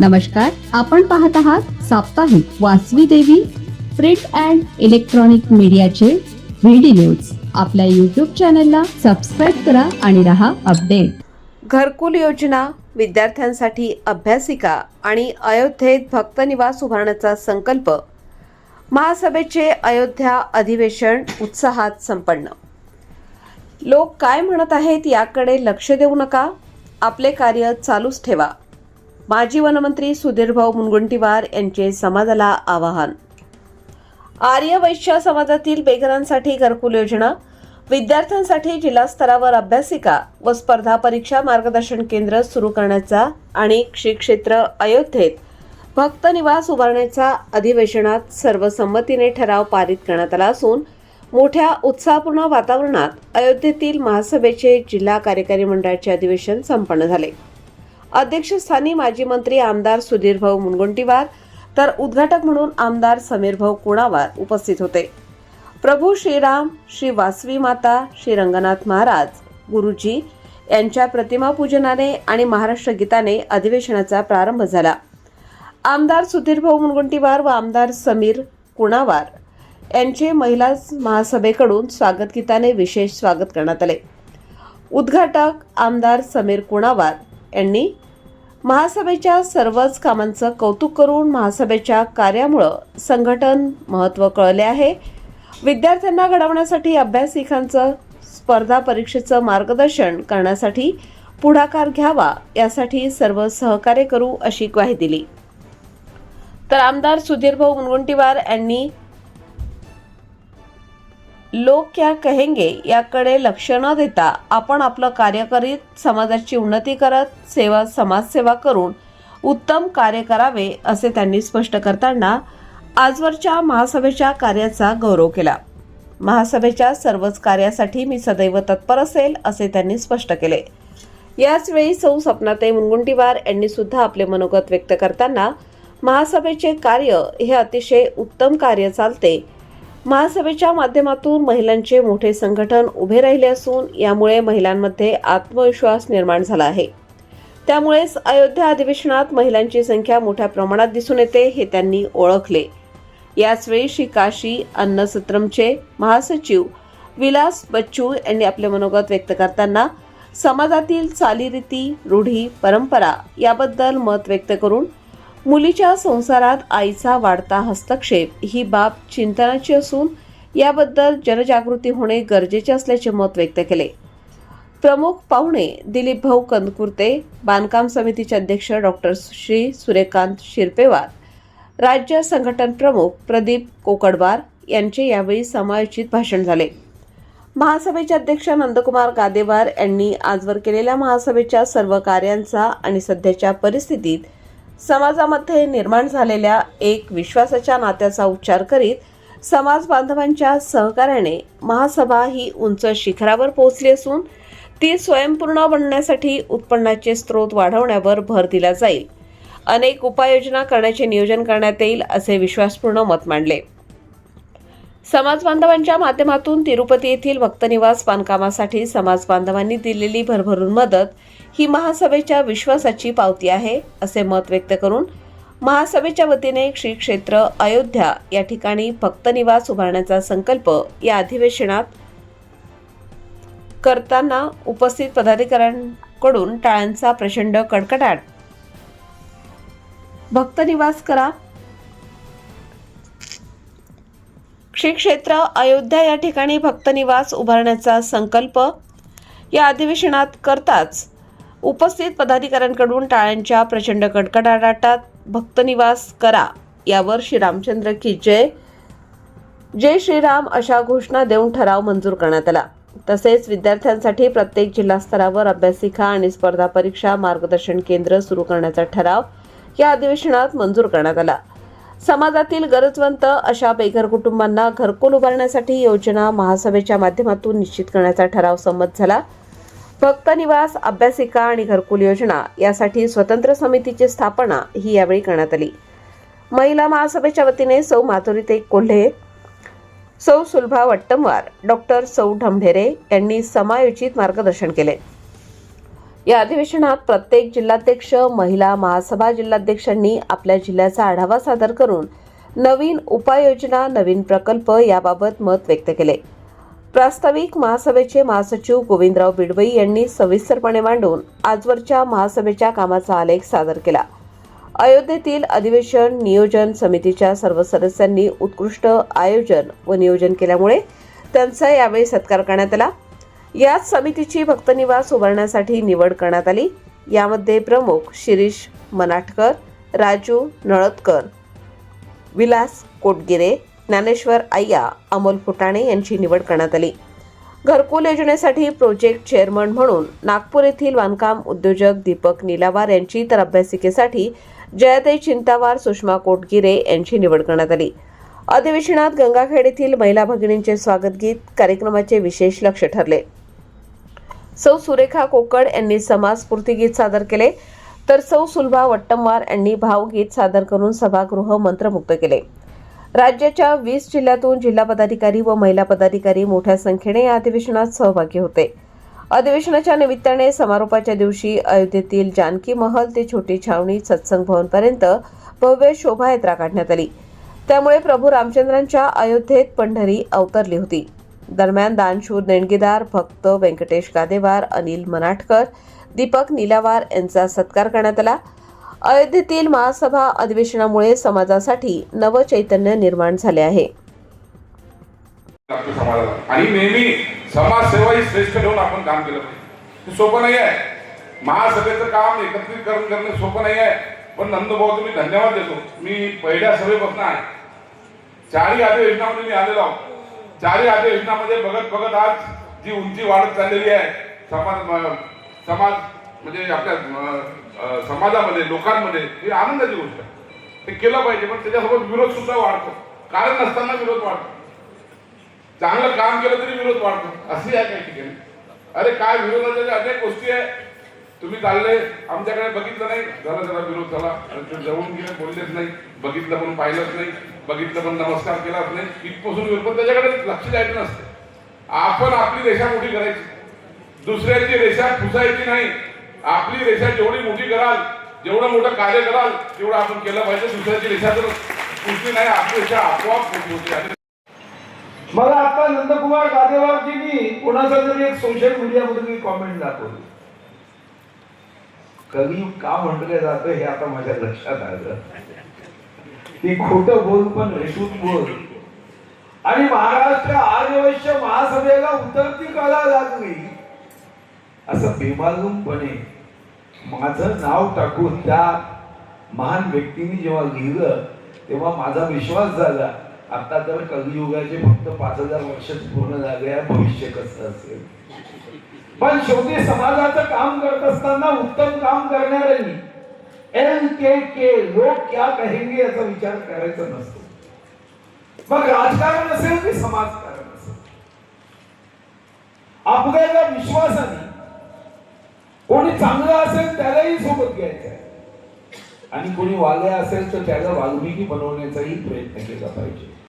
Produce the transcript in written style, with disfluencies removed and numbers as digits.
नमस्कार, आपण पाहत आहात साप्ताहिक वासवी देवी प्रिंट अँड इलेक्ट्रॉनिक मीडियाचे व्हिडिओ न्यूज. आपल्या YouTube चॅनलला सबस्क्राईब करा आणि रहा अपडेट. घरकुल योजना, विद्यार्थ्यांसाठी अभ्यासिका आणि अयोध्येत भक्त निवास उभारण्याचा संकल्प. महासभेचे अयोध्या अधिवेशन उत्साहात संपन्न. लोक काय म्हणत आहेत याकडे लक्ष देऊ नका, आपले कार्य चालूच ठेवा. माजी वनमंत्री सुधीरभाऊ मुनगंटीवार यांचे समाजाला आवाहन. आर्य वैश्य समाजातील बेघरांसाठी घरकुल योजना, विद्यार्थ्यांसाठी जिल्हा स्तरावर अभ्यासिका व स्पर्धा परीक्षा मार्गदर्शन केंद्र सुरू करण्याचा आणि श्री क्षेत्र अयोध्येत भक्त निवास उभारण्याचा अधिवेशनात सर्वसंमतीने ठराव पारित करण्यात आला असून मोठ्या उत्साहपूर्ण वातावरणात अयोध्येतील महासभेचे जिल्हा कार्यकारी मंडळाचे अधिवेशन संपन्न झाले. अध्यक्षस्थानी माजी मंत्री आमदार सुधीरभाऊ मुनगंटीवार तर उद्घाटक म्हणून आमदार समीरभाऊ कुणावार उपस्थित होते. प्रभू श्रीराम, श्री वासवी माता, श्री रंगनाथ महाराज गुरुजी यांच्या प्रतिमा पूजनाने आणि महाराष्ट्र गीताने अधिवेशनाचा प्रारंभ झाला. आमदार सुधीरभाऊ मुनगंटीवार व आमदार समीर कुणावार यांचे महिला महासभेकडून स्वागत गीताने विशेष स्वागत करण्यात आले. उद्घाटक आमदार समीर कुणावार यांनी महासभेच्या सर्वच कामांचं कौतुक करून महासभेच्या कार्यामुळे संघटन महत्त्व कळले आहे. विद्यार्थ्यांना घडवण्यासाठी अभ्यासिकांचं स्पर्धा परीक्षेचं मार्गदर्शन करण्यासाठी पुढाकार घ्यावा, यासाठी सर्व सहकार्य करू अशी ग्वाही दिली. तर आमदार सुधीरभाऊ मुनगंटीवार यांनी लोक क्या कहेंगे याकडे लक्ष न देता आपण आपलं कार्य करीत, समाजाची उन्नती करत, समाजसेवा करून उत्तम कार्य करावे असे त्यांनी स्पष्ट करताना आजवरच्या महासभेच्या कार्याचा गौरव केला. महासभेच्या सर्वच कार्यासाठी मी सदैव तत्पर असेल असे त्यांनी स्पष्ट केले. याचवेळी सौ सपनाताई मुनगंटीवार यांनी सुद्धा आपले मनोगत व्यक्त करताना महासभेचे कार्य हे अतिशय उत्तम कार्य चालते. महासभेच्या माध्यमातून महिलांचे मोठे संघटन उभे राहिले असून यामुळे महिलांमध्ये आत्मविश्वास निर्माण झाला आहे. त्यामुळेच अयोध्या अधिवेशनात महिलांची संख्या मोठ्या प्रमाणात दिसून येते हे त्यांनी ओळखले. याचवेळी श्री काशी अन्नसत्रमचे महासचिव विलास बच्चू यांनी आपले मनोगत व्यक्त करताना समाजातील चालीरीती, रूढी, परंपरा याबद्दल मत व्यक्त करून मुलीच्या संसारात आईचा वाढता हस्तक्षेप ही बाब चिंतनाची असून याबद्दल जनजागृती होणे गरजेचे असल्याचे मत व्यक्त केले. प्रमुख पाहुणे दिलीपभाऊ कंदकुर्ते, बांधकाम समितीचे अध्यक्ष डॉक्टर श्री सूर्यकांत शिरपेवार, राज्य संघटन प्रमुख प्रदीप कोकडवार यांचे यावेळी समायोजित भाषण झाले. महासभेचे अध्यक्ष नंदकुमार गादेवार यांनी आजवर केलेल्या महासभेच्या सर्व कार्यांचा आणि सध्याच्या परिस्थितीत समाजामध्ये निर्माण झालेल्या एक विश्वासाच्या नात्याचा उच्चार करीत समाज बांधवांच्या सहकार्याने महासभा ही उंच शिखरावर पोहोचली असून ती स्वयंपूर्ण बनण्यासाठी उत्पन्नाचे स्रोत वाढवण्यावर भर दिला जाईल. अनेक उपाययोजना करण्याचे नियोजन करण्यात येईल असे विश्वासपूर्ण मत मांडले. समाज बांधवांच्या माध्यमातून तिरुपती येथील भक्तनिवास बांधकामासाठी समाज बांधवांनी दिलेली भरभरून मदत ही महासभेच्या विश्वासाची पावती आहे असे मत व्यक्त करून महासभेच्या वतीने श्री क्षेत्र अयोध्या या ठिकाणी भक्तनिवास उभारण्याचा संकल्प या अधिवेशनात करताना उपस्थित पदाधिकाऱ्यांकडून टाळ्यांचा प्रचंड कडकडाट. भक्तनिवास करा, श्री क्षेत्र अयोध्या या ठिकाणी भक्तनिवास उभारण्याचा संकल्प या अधिवेशनात करताच उपस्थित पदाधिकाऱ्यांकडून टाळ्यांच्या प्रचंड कडकडाटात भक्तनिवास करा यावर श्री रामचंद्र की जय, जय श्रीराम अशा घोषणा देऊन ठराव मंजूर करण्यात आला. तसेच विद्यार्थ्यांसाठी प्रत्येक जिल्हा स्तरावर अभ्यासिका आणि स्पर्धा परीक्षा मार्गदर्शन केंद्र सुरू करण्याचा ठराव या अधिवेशनात मंजूर करण्यात आला. समाजातील गरजवंत अशा बेघर कुटुंबांना घरकुल उभारण्यासाठी योजना महासभेच्या माध्यमातून निश्चित करण्याचा ठराव संमत झाला. भक्त निवास, अभ्यासिका आणि घरकुल योजना यासाठी स्वतंत्र समितीची स्थापना ही यावेळी करण्यात आली. महिला महासभेच्या वतीने सौ माधुरीताई कोल्हे, सौ सुलभा वट्टमवार, डॉक्टर सौ ढमढेरे यांनी समायोजित मार्गदर्शन केले. या अधिवेशनात प्रत्येक जिल्हाध्यक्ष, महिला महासभा जिल्हाध्यक्षांनी आपल्या जिल्ह्याचा आढावा सादर करून नवीन उपाययोजना, नवीन प्रकल्प याबाबत मत व्यक्त केले. प्रास्ताविक महासभेचे महासचिव गोविंदराव बिडवई यांनी सविस्तरपणे मांडून आजवरच्या महासभेच्या कामाचा आलेख सादर केला. अयोध्येतील अधिवेशन नियोजन समितीच्या सर्व सदस्यांनी उत्कृष्ट आयोजन व नियोजन केल्यामुळे त्यांचा यावेळी सत्कार करण्यात आला. याच समितीची भक्तनिवास उभारण्यासाठी निवड करण्यात आली. यामध्ये प्रमुख शिरीष मनाटकर, राजू नळदकर, विलास कोटगिरे, ज्ञानेश्वर अय्या, अमोल फुटाणे यांची निवड करण्यात आली. घरकुल योजनेसाठी प्रोजेक्ट चेअरमन म्हणून नागपूर येथील बांधकाम उद्योजक दीपक निलावार यांची, तर अभ्यासिकेसाठी जयाताई चिंतावार, सुषमा कोटगिरे यांची निवड करण्यात आली. अधिवेशनात गंगाखेड येथील महिला भगिनींचे स्वागत गीत कार्यक्रमाचे विशेष लक्ष ठरले. सौ सुरेखा कोकड यांनी समाजस्फूर्ती गीत सादर केले, तर सौ सुलभा वट्टमवार यांनी भावगीत सादर करून सभागृह मंत्रमुग्ध केले. राज्याच्या 20 जिल्ह्यातून जिल्हा पदाधिकारी व महिला पदाधिकारी मोठ्या संख्येने या अधिवेशनात सहभागी होते. अधिवेशनाच्या निमित्ताने समारोपाच्या दिवशी अयोध्येतील जानकी महल ते छोटी छावणी सत्संग भवनपर्यंत भव्य शोभायात्रा काढण्यात आली. त्यामुळे प्रभू रामचंद्रांच्या अयोध्येत पंढरी अवतरली होती. दरम्यान दानशूर देणगीदार भक्त व्यंकटेश गादेवार, अनिल मनाटकर, दीपक निलावार यांचा सत्कार करण्यात आला. अयोध्येतील महासभा अधिवेशनामुळे समाजासाठी नवचैतन्य निर्माण झाले आहे. आणि नेहमी समाजसेवा ही श्रेष्ठ ठेवून आपण काम केलं पाहिजे. सोपं नाही आहे. महासभेचं काम एकत्रितकरण करणे सोपं नाही आहे. पण नंदभाऊ तुम्ही धन्यवाद देतो. मी पहिल्या सभेपासून आहे, चारही अधिवेशनामध्ये मी आलेलो आहोत. चारही अधिवेशनामध्ये बघत आज जी उंची वाढत चाललेली आहे समाज म्हणजे आपल्या समाजामध्ये, लोकांमध्ये, ही आनंदाची गोष्ट आहे. ते केलं पाहिजे, पण त्याच्यासोबत विरोध सुद्धा वाढतो. कारण नसताना विरोध वाढतो. चांगलं काम केलं तरी विरोध वाढतो. असे आहे काही ठिकाणी. अरे काय विरोधाच्या अनेक गोष्टी आहे. तुम्ही चालले, आमच्याकडे बघितलं नाही, जरा विरोध झाला, जवळून गेले, बोललेच नाही, बघितलं पण पाहिलंच नाही, बघितलं पण नमस्कार केलाच नाही, इथपासून विरोध. त्याच्याकडे लक्ष द्यायचं नसतं. आपण आपली रेषा मोठी करायची, दुसऱ्याची रेषा पुसायची नाही. आपली रेषा जेवढी मोठी कराल, जेवढं मोठं कार्य कराल, तेवढं आपण केलं पाहिजे. दुसऱ्याची रेषा जर पुसली नाही, आपली रेषा आपोआप मोठी होते. मला आता नंदकुमार गादेवारजींनी कोणाचा तरी एक सोशल मीडियामध्ये कॉमेंट दाखवली. कलियुग का म्हटलं जातं हे आता माझ्या लक्षात आलं की खोटं बोल पण रेटून बोल. आणि महाराष्ट्र आर्यवैश्य महासभेला उतरती कला लागली असं बेमालूमपणे माझं नाव टाकून त्या महान व्यक्तींनी जेव्हा लिहिलं तेव्हा माझा विश्वास झाला, आता तर कलियुगाचे फक्त 5000 वर्षच पूर्ण झाले आहे, भविष्य कसं असेल. पण शेवटी समाजाचं काम करत असताना उत्तम काम करणाऱ्यांनी LKK लोक क्या कहेंगे याचा विचार करायचा नसतो. मग राजकारण असेल की समाजकारण असेल, आपल्याला विश्वासाने कोणी चांगलं असेल त्यालाही सोबत घ्यायचं आहे आणि कोणी वाले असेल तर त्याला वाल्मिकी बनवण्याचाही प्रयत्न केला पाहिजे.